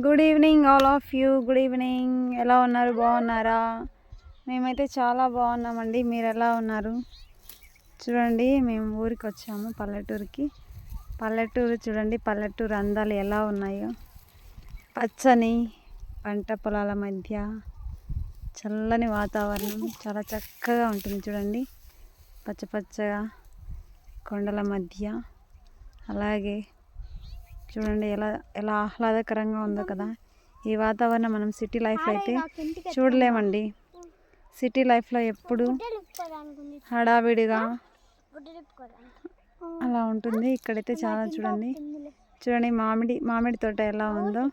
Good evening all of you. Good evening. ఎలా ఉన్నారు? బాగున్నారా? మేమైతే చాలా బాగున్నామండి. మీరు ఎలా ఉన్నారు? చూడండి, మేము ఊరికి వచ్చాము, పల్లెటూరుకి. పల్లెటూరు చూడండి, పల్లెటూరు అందాలు ఎలా ఉన్నాయో. పచ్చని పంట పొలాల మధ్య చల్లని వాతావరణం చాలా చక్కగా ఉంటుంది. చూడండి, పచ్చ పచ్చగా కొండల మధ్య. అలాగే చూడండి ఎలా ఎలా ఆహ్లాదకరంగా ఉందో కదా. ఈ వాతావరణం మనం సిటీ లైఫ్లో అయితే చూడలేమండి. సిటీ లైఫ్లో ఎప్పుడు హడావిడిగా అలా ఉంటుంది. ఇక్కడైతే చాలా చూడండి చూడండి మామిడి తోట ఎలా ఉందో.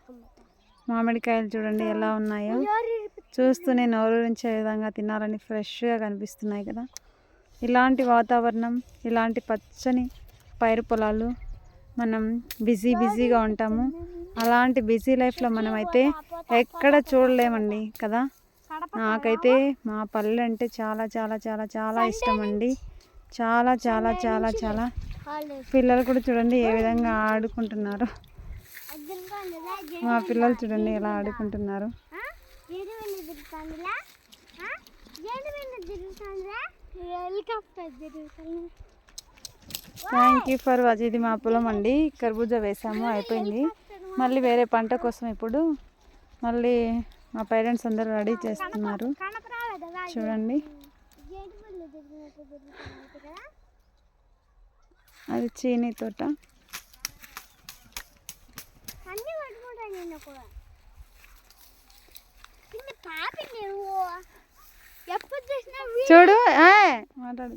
మామిడికాయలు చూడండి ఎలా ఉన్నాయో. చూస్తూనే నోరూరించే విధంగా తినాలని ఫ్రెష్గా కనిపిస్తున్నాయి కదా. ఇలాంటి వాతావరణం, ఇలాంటి పచ్చని పైరు పొలాలు మనం బిజీగా ఉంటాము. అలాంటి బిజీ లైఫ్లో మనమైతే ఎక్కడ చూడలేమండి కదా. నాకైతే మా పల్లె అంటే చాలా చాలా చాలా చాలా ఇష్టం అండి. చాలా చాలా చాలా చాలా. పిల్లలు కూడా చూడండి ఏ విధంగా ఆడుకుంటున్నారు. మా పిల్లలు చూడండి ఎలా ఆడుకుంటున్నారు. Thank you for watch. ఇది మా పొలం అండి. కర్బూజా వేసాము, అయిపోయింది. మళ్ళీ వేరే పంట కోసం ఇప్పుడు మళ్ళీ మా పేరెంట్స్ అందరూ రెడీ చేస్తున్నారు. చూడండి, అది చీనీ తోట. చూడు మాట్లాడు.